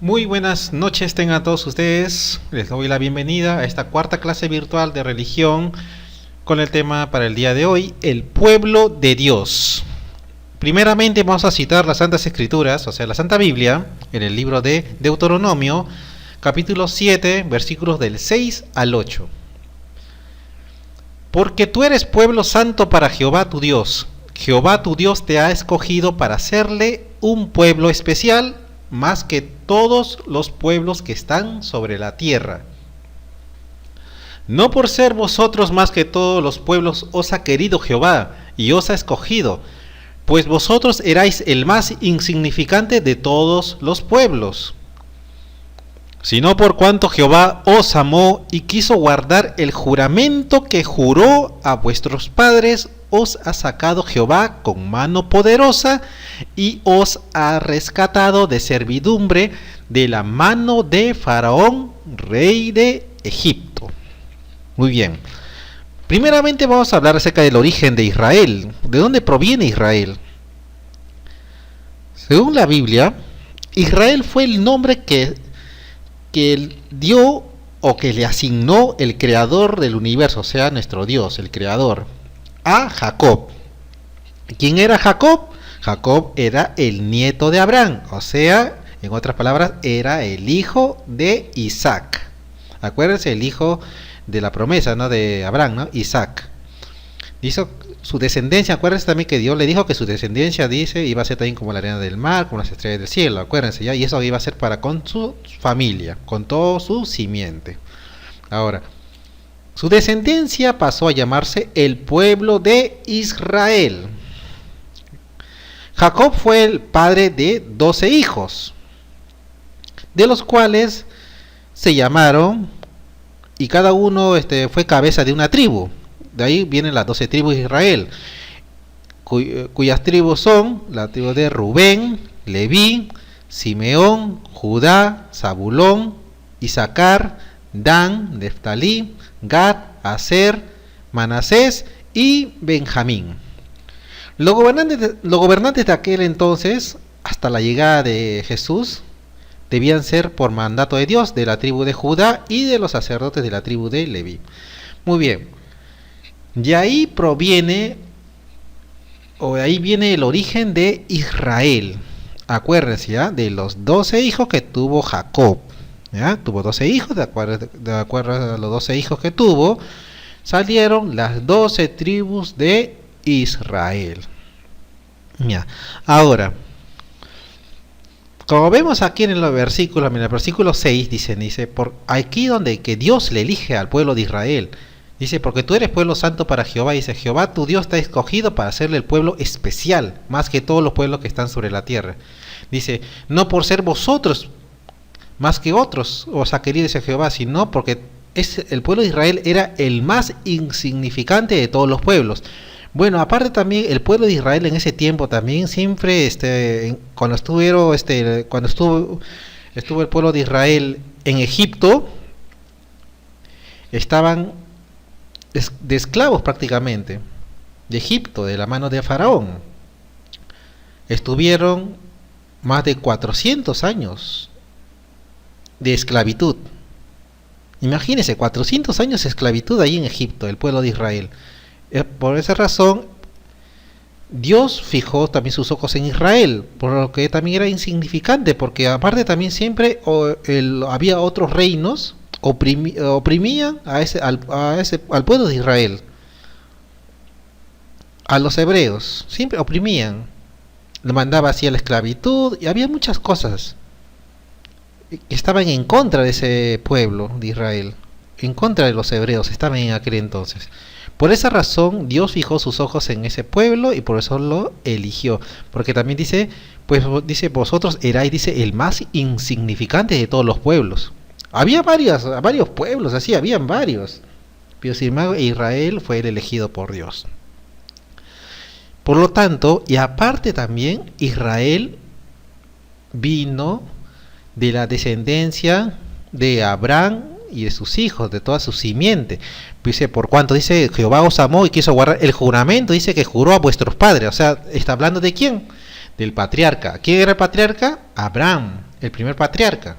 Muy buenas noches tengan todos ustedes. Les doy la bienvenida a esta cuarta clase virtual de religión con el tema para el día de hoy, el pueblo de Dios. Primeramente vamos a citar las Santas Escrituras, o sea, la Santa Biblia, en el libro de Deuteronomio, capítulo 7, versículos del 6 al 8. Porque tú eres pueblo santo para Jehová tu Dios. Jehová tu Dios te ha escogido para hacerle un pueblo especial, más que todos los pueblos que están sobre la tierra. No por ser vosotros más que todos los pueblos os ha querido Jehová y os ha escogido, pues vosotros erais el más insignificante de todos los pueblos, sino por cuanto Jehová os amó y quiso guardar el juramento que juró a vuestros padres, os ha sacado Jehová con mano poderosa y os ha rescatado de servidumbre de la mano de Faraón, rey de Egipto. Muy bien. Primeramente vamos a hablar acerca del origen de Israel. ¿De dónde proviene Israel? Según la Biblia, Israel fue el nombre que dio o que le asignó el creador del universo, o sea, nuestro Dios, el creador, a Jacob. ¿Quién era Jacob? Jacob era el nieto de Abraham, o sea, en otras palabras, era el hijo de Isaac. Acuérdense, el hijo de la promesa, ¿no?, de Abraham, ¿no? Isaac. Hizo su descendencia, acuérdense también que Dios le dijo que su descendencia, dice, iba a ser también como la arena del mar, como las estrellas del cielo, acuérdense ya, y eso iba a ser para con su familia, con todo su simiente. Ahora, su descendencia pasó a llamarse el pueblo de Israel. Jacob fue el padre de 12 hijos, de los cuales se llamaron, y cada uno fue cabeza de una tribu. De ahí vienen las 12 tribus de Israel, cuyas tribus son la tribu de Rubén, Leví, Simeón, Judá, Zabulón, Isaacar, Dan, Neftalí, Gad, Aser, Manasés y Benjamín. Los gobernantes de aquel entonces, hasta la llegada de Jesús, debían ser por mandato de Dios, de la tribu de Judá y de los sacerdotes de la tribu de Leví. Muy bien. De ahí proviene, o de ahí viene el origen de Israel. Acuérdense, ¿ya?, de los 12 hijos que tuvo Jacob. ¿Ya? Tuvo 12 hijos, de acuerdo a los 12 hijos que tuvo, salieron las 12 tribus de Israel. ¿Ya? Ahora, como vemos aquí en los versículos, en el versículo 6 dice, por aquí donde que Dios le elige al pueblo de Israel. Dice, porque tú eres pueblo santo para Jehová. Dice, Jehová tu Dios te ha escogido para hacerle el pueblo especial, más que todos los pueblos que están sobre la tierra. Dice, no por ser vosotros más que otros os ha querido, dice Jehová, sino porque el pueblo de Israel era el más insignificante de todos los pueblos. Bueno, aparte también el pueblo de Israel en ese tiempo también siempre, cuando estuvo el pueblo de Israel en Egipto, estaban de esclavos prácticamente, de Egipto, de la mano de Faraón. Estuvieron más de 400 años de esclavitud. Imagínense, 400 años de esclavitud ahí en Egipto, el pueblo de Israel. Por esa razón, Dios fijó también sus ojos en Israel, por lo que también era insignificante, porque aparte también siempre había otros reinos oprimían al pueblo de Israel, a los hebreos, siempre oprimían, lo mandaba hacia la esclavitud, y había muchas cosas que estaban en contra de ese pueblo de Israel, en contra de los hebreos, estaban en aquel entonces. Por esa razón Dios fijó sus ojos en ese pueblo y por eso lo eligió, porque también dice, pues dice, vosotros erais, dice, el más insignificante de todos los pueblos. Había varios pueblos, así, habían varios. Pero sin embargo, Israel fue el elegido por Dios. Por lo tanto, y aparte también, Israel vino de la descendencia de Abraham y de sus hijos, de toda su simiente. Dice, por cuanto, dice, Jehová os amó y quiso guardar el juramento, dice que juró a vuestros padres. O sea, ¿está hablando de quién? Del patriarca. ¿Quién era el patriarca? Abraham. el primer patriarca.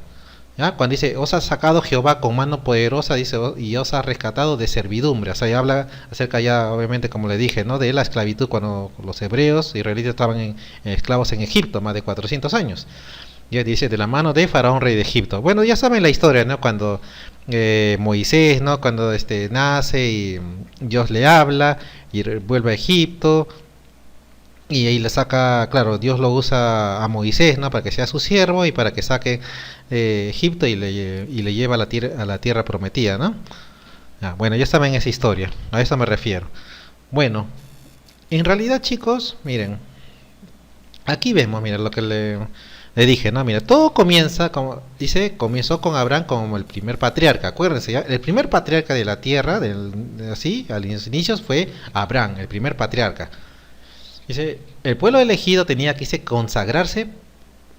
¿Ya? Cuando dice, os ha sacado Jehová con mano poderosa, dice, y os ha rescatado de servidumbre. O sea, ya habla acerca ya, obviamente, como le dije, ¿no? De la esclavitud cuando los hebreos israelitas estaban esclavos en Egipto, más de 400 años. Ya dice, de la mano de Faraón, rey de Egipto. Bueno, ya saben la historia, ¿no? Cuando Moisés, ¿no? Cuando nace y Dios le habla y vuelve a Egipto. Y ahí le saca, claro, Dios lo usa a Moisés, ¿no? Para que sea su siervo y para que saque Egipto y le lleva a la tierra prometida, ¿no? Bueno, ya saben esa historia, a eso me refiero. Bueno, en realidad, chicos, miren, aquí vemos, miren lo que le dije, ¿no? Mira, todo comienza, como dice, comenzó con Abraham como el primer patriarca. Acuérdense, ¿ya? El primer patriarca de la tierra, así, al inicio fue Abraham, el primer patriarca. Dice, el pueblo elegido tenía que consagrarse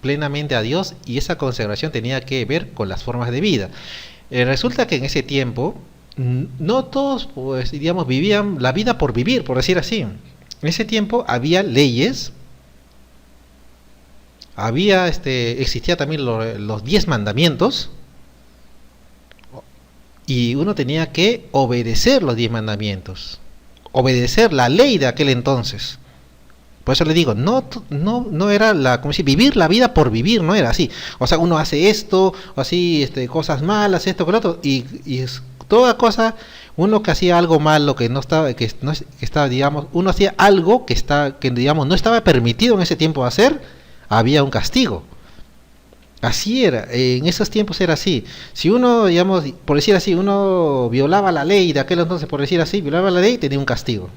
plenamente a Dios y esa consagración tenía que ver con las formas de vida. Resulta que en ese tiempo no todos, pues, digamos, vivían la vida por vivir, por decir así. En ese tiempo había leyes, existía también los 10 mandamientos y uno tenía que obedecer los 10 mandamientos, obedecer la ley de aquel entonces. Por eso le digo, no era como si vivir la vida por vivir, no era así. O sea, uno hace esto, o así, cosas malas, esto, con lo otro, y toda cosa, uno que hacía algo malo, que no estaba, que estaba, digamos, uno hacía algo que digamos, no estaba permitido en ese tiempo hacer, había un castigo. Así era, en esos tiempos era así. Si uno, digamos, por decir así, uno violaba la ley de aquel entonces, por decir así, violaba la ley, tenía un castigo.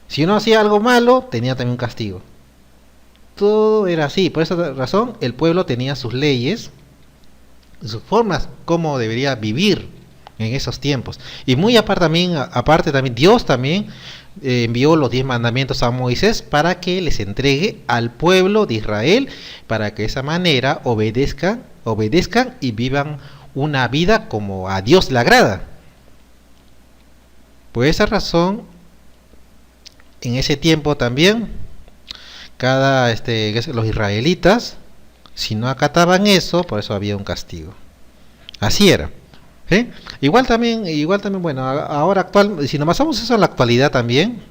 Si uno hacía algo malo, tenía también un castigo. Todo era así. Por esa razón, el pueblo tenía sus leyes, sus formas, cómo debería vivir en esos tiempos. Y muy aparte también, Dios también envió los 10 mandamientos a Moisés para que les entregue al pueblo de Israel, para que de esa manera obedezcan y vivan una vida como a Dios le agrada. Por esa razón, en ese tiempo también, los israelitas, si no acataban eso, por eso había un castigo. Así era. ¿Sí? Igual también, bueno, ahora actual, si nos basamos eso en la actualidad también,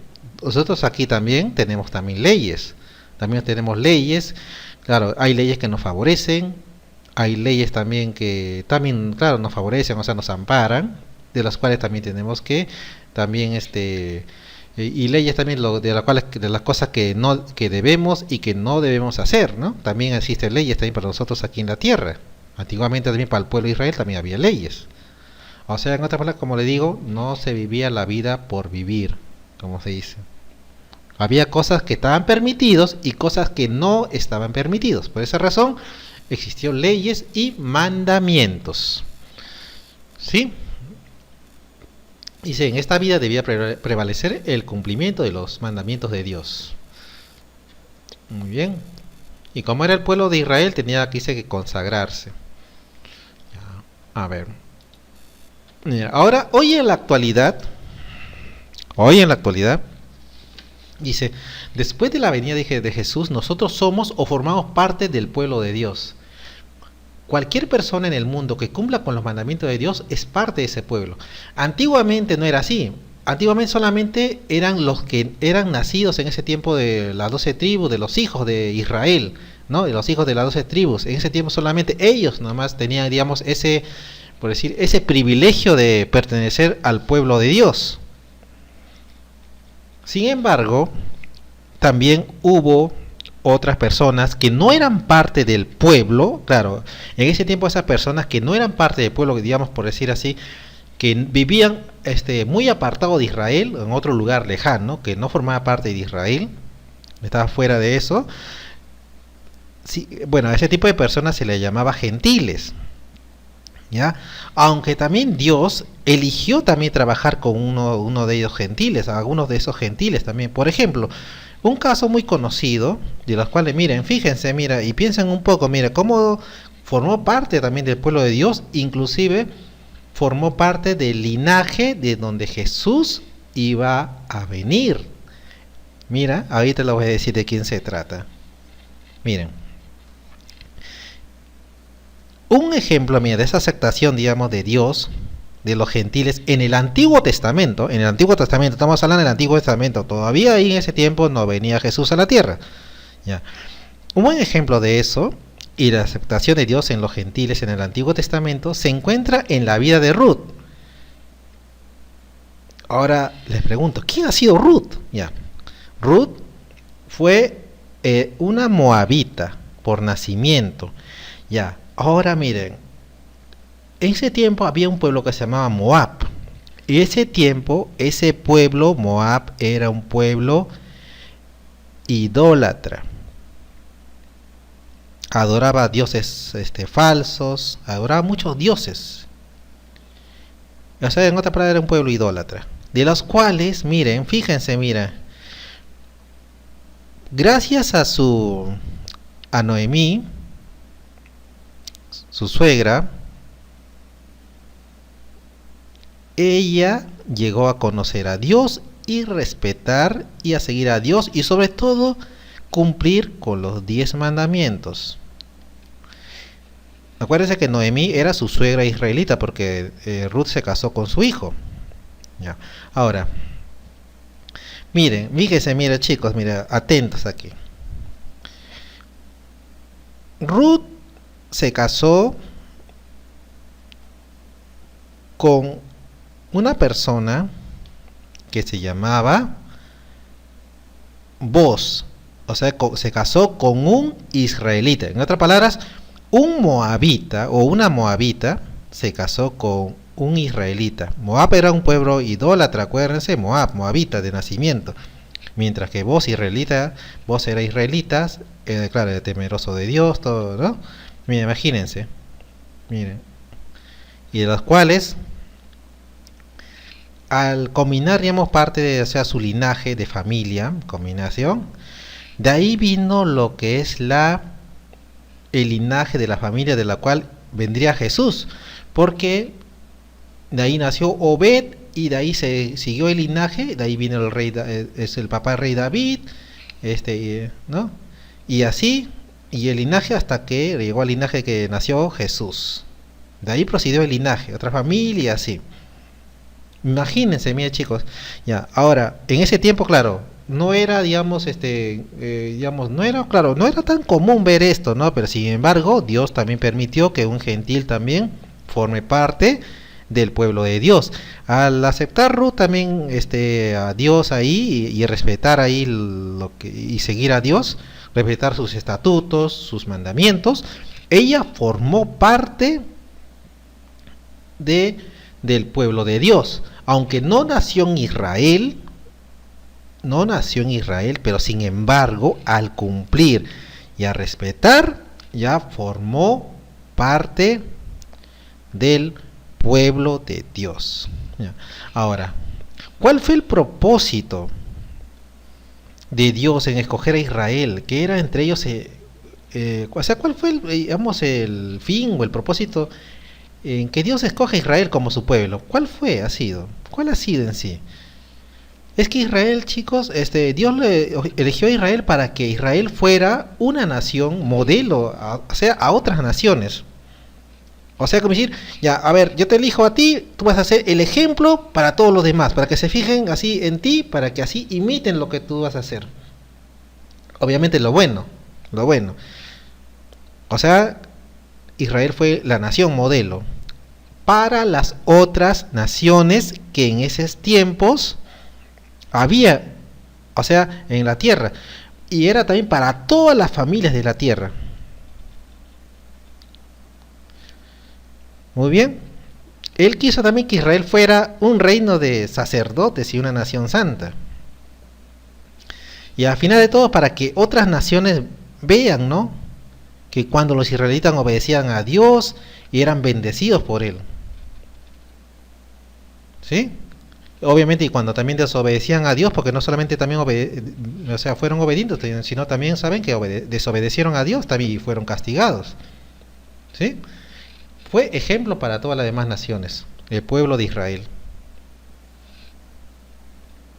nosotros aquí también tenemos también leyes. También tenemos leyes, claro, hay leyes que nos favorecen, hay leyes también que también, claro, nos favorecen, o sea, nos amparan, de las cuales también tenemos que también y leyes también de las cosas que debemos y que no debemos hacer, ¿no? También existen leyes también para nosotros aquí en la tierra. Antiguamente también para el pueblo de Israel también había leyes. O sea, en otras palabras, como le digo, no se vivía la vida por vivir, como se dice. Había cosas que estaban permitidos y cosas que no estaban permitidos. Por esa razón existieron leyes y mandamientos. ¿Sí? Dice, en esta vida debía prevalecer el cumplimiento de los mandamientos de Dios. Muy bien. Y como era el pueblo de Israel, tenía que consagrarse. A ver. Mira, ahora, hoy en la actualidad, dice, después de la venida de Jesús, nosotros somos o formamos parte del pueblo de Dios. Cualquier persona en el mundo que cumpla con los mandamientos de Dios es parte de ese pueblo. Antiguamente no era así. Antiguamente solamente eran los que eran nacidos en ese tiempo de las 12 tribus, de los hijos de Israel, ¿no? De los hijos de las 12 tribus. En ese tiempo solamente ellos nomás tenían, digamos, por decir, ese privilegio de pertenecer al pueblo de Dios. Sin embargo, también hubo otras personas que no eran parte del pueblo, claro, en ese tiempo esas personas que no eran parte del pueblo, digamos, por decir así, que vivían muy apartado de Israel, en otro lugar lejano, que no formaba parte de Israel, estaba fuera de eso. Sí, bueno, a ese tipo de personas se les llamaba gentiles, ¿ya? Aunque también Dios eligió también trabajar con uno de ellos gentiles, algunos de esos gentiles también. Por ejemplo, un caso muy conocido, de los cuales, miren, fíjense, mira, y piensen un poco, mira, cómo formó parte también del pueblo de Dios, inclusive formó parte del linaje de donde Jesús iba a venir. Mira, ahorita les voy a decir de quién se trata. Miren, Un ejemplo, mira, de esa aceptación, digamos, de Dios, de los gentiles, en el Antiguo Testamento, estamos hablando del Antiguo Testamento, todavía ahí en ese tiempo no venía Jesús a la tierra. Ya. Un buen ejemplo de eso, y la aceptación de Dios en los gentiles en el Antiguo Testamento, se encuentra en la vida de Ruth. Ahora les pregunto, ¿quién ha sido Ruth? Ya. Ruth fue una moabita por nacimiento. Ya. Ahora miren, en ese tiempo había un pueblo que se llamaba Moab. Y ese tiempo, ese pueblo, Moab, era un pueblo idólatra. Adoraba dioses falsos, adoraba muchos dioses. O sea, en otra palabra, era un pueblo idólatra. De los cuales, miren, fíjense, mira, gracias a Noemí, su suegra, ella llegó a conocer a Dios y respetar y a seguir a Dios y sobre todo cumplir con los 10 mandamientos. Acuérdense que Noemí era su suegra israelita porque Ruth se casó con su hijo. Ya. Ahora, miren, fíjense, miren chicos, miren, atentos aquí. Ruth se casó con una persona que se llamaba Boz, o sea, se casó con un israelita. En otras palabras, un moabita o una moabita se casó con un israelita. Moab era un pueblo idólatra, acuérdense, moabita de nacimiento. Mientras que vos era israelita, claro, era temeroso de Dios, todo, ¿no? Miren, imagínense, miren. Y de los cuales, al combinar, digamos, parte de, o sea, su linaje de familia, combinación, de ahí vino lo que es el linaje de la familia de la cual vendría Jesús, porque de ahí nació Obed y de ahí se siguió el linaje, de ahí vino el rey, es el papá rey David, ¿no? Y así, y el linaje hasta que llegó al linaje que nació Jesús. De ahí procedió el linaje, otra familia, así. Imagínense, mira chicos, ya, ahora, en ese tiempo, claro, no era, digamos, no era tan común ver esto, ¿no? Pero sin embargo, Dios también permitió que un gentil también forme parte del pueblo de Dios. Al aceptar Ruth también a Dios ahí y respetar ahí y seguir a Dios, respetar sus estatutos, sus mandamientos, ella formó parte del pueblo de Dios, aunque no nació en Israel, pero sin embargo, al cumplir y a respetar, ya formó parte del pueblo de Dios. Ya. Ahora, ¿cuál fue el propósito de Dios en escoger a Israel? Que era entre ellos, o sea, ¿cuál fue el fin o el propósito en que Dios escoge a Israel como su pueblo? ¿Cuál ha sido en sí? Es que Israel, chicos, Dios eligió a Israel para que Israel fuera una nación modelo, o sea, a otras naciones. O sea, como decir, ya, a ver, yo te elijo a ti, tú vas a ser el ejemplo para todos los demás, para que se fijen así en ti, para que así imiten lo que tú vas a hacer. Obviamente lo bueno. O sea, Israel fue la nación modelo para las otras naciones que en esos tiempos había, o sea, en la tierra, y era también para todas las familias de la tierra. Muy bien. Él quiso también que Israel fuera un reino de sacerdotes y una nación santa. Y al final de todo, para que otras naciones vean, ¿no?, que cuando los israelitas obedecían a Dios y eran bendecidos por él. ¿Sí? Obviamente, y cuando también desobedecían a Dios, porque no solamente también fueron obedientes, sino también saben que desobedecieron a Dios también y fueron castigados. ¿Sí? Fue ejemplo para todas las demás naciones, el pueblo de Israel.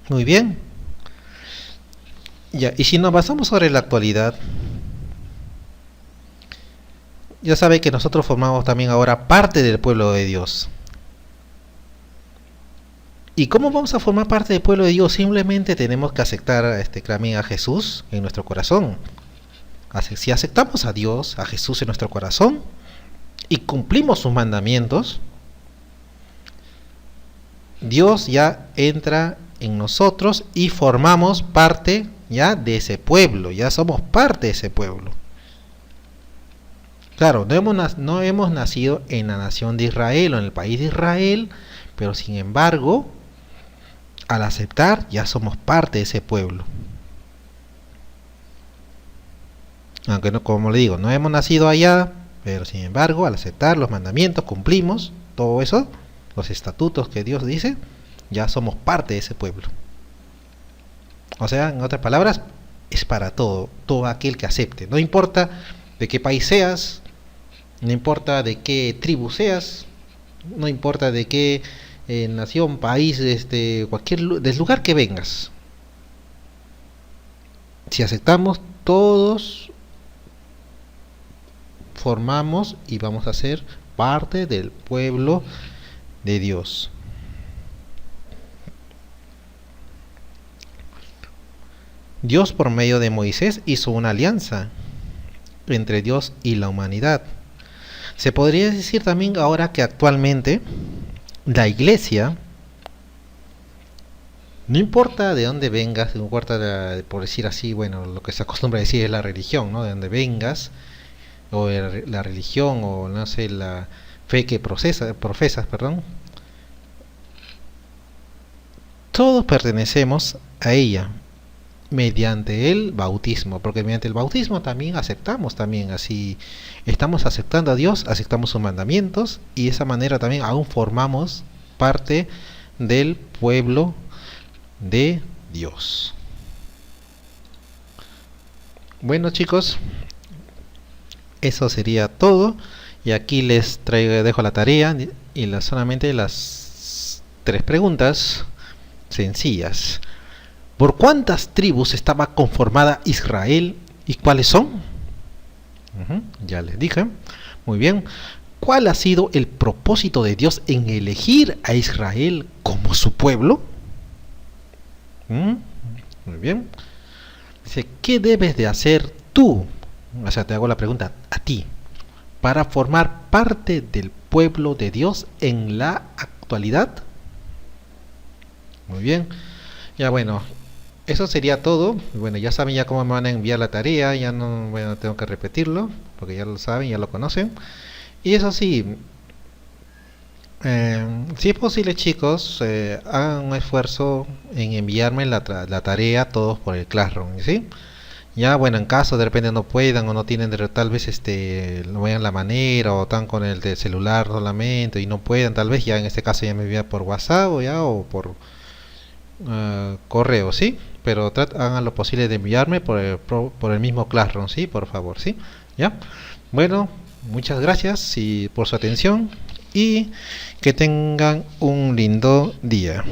Muy bien. Ya, y si nos basamos sobre la actualidad, ya sabe que nosotros formamos también ahora parte del pueblo de Dios. ¿Y cómo vamos a formar parte del pueblo de Dios? Simplemente tenemos que aceptar también a Jesús en nuestro corazón. Si aceptamos a Dios, a Jesús en nuestro corazón, y cumplimos sus mandamientos, Dios ya entra en nosotros y formamos parte ya de ese pueblo, ya somos parte de ese pueblo. Claro, no hemos nacido en la nación de Israel o en el país de Israel, pero sin embargo, al aceptar ya somos parte de ese pueblo. Aunque no, como le digo, no hemos nacido allá, pero sin embargo, al aceptar los mandamientos, cumplimos todo eso, los estatutos que Dios dice, ya somos parte de ese pueblo. O sea, en otras palabras, es para todo aquel que acepte. No importa de qué país seas, no importa de qué tribu seas, no importa de qué nación, país, del lugar que vengas. Si aceptamos, todos formamos y vamos a ser parte del pueblo de Dios. Dios por medio de Moisés hizo una alianza entre Dios y la humanidad. Se podría decir también ahora que actualmente la iglesia, no importa de dónde vengas, no importa por decir así, bueno, lo que se acostumbra a decir es la religión, ¿no? De dónde vengas, o la religión, o no sé, la fe que profesas, perdón. Todos pertenecemos a ella mediante el bautismo, porque mediante el bautismo también aceptamos también así, estamos aceptando a Dios, aceptamos sus mandamientos y de esa manera también aún formamos parte del pueblo de Dios. Bueno, chicos, eso sería todo y aquí les dejo la tarea y solamente las 3 preguntas sencillas. ¿Por cuántas tribus estaba conformada Israel y cuáles son? Ya les dije. Muy bien. ¿Cuál ha sido el propósito de Dios en elegir a Israel como su pueblo? Muy bien. Dice, ¿qué debes de hacer tú? O sea, te hago la pregunta a ti, para formar parte del pueblo de Dios en la actualidad. Muy bien. Ya bueno, eso sería todo. Bueno, ya saben ya cómo me van a enviar la tarea, ya no tengo que repetirlo, porque ya lo saben, ya lo conocen. Y eso sí, si es posible, chicos, hagan un esfuerzo en enviarme la tarea todos por el Classroom, ¿sí? Ya, bueno, en caso de repente no puedan o no tienen tal vez no vean la manera o están con el de celular solamente y no puedan, tal vez ya en este caso ya me envían por WhatsApp o por correo, ¿sí? Pero hagan lo posible de enviarme por el mismo Classroom, ¿sí? Por favor, ¿sí? ¿Ya? Bueno, muchas gracias por su atención y que tengan un lindo día.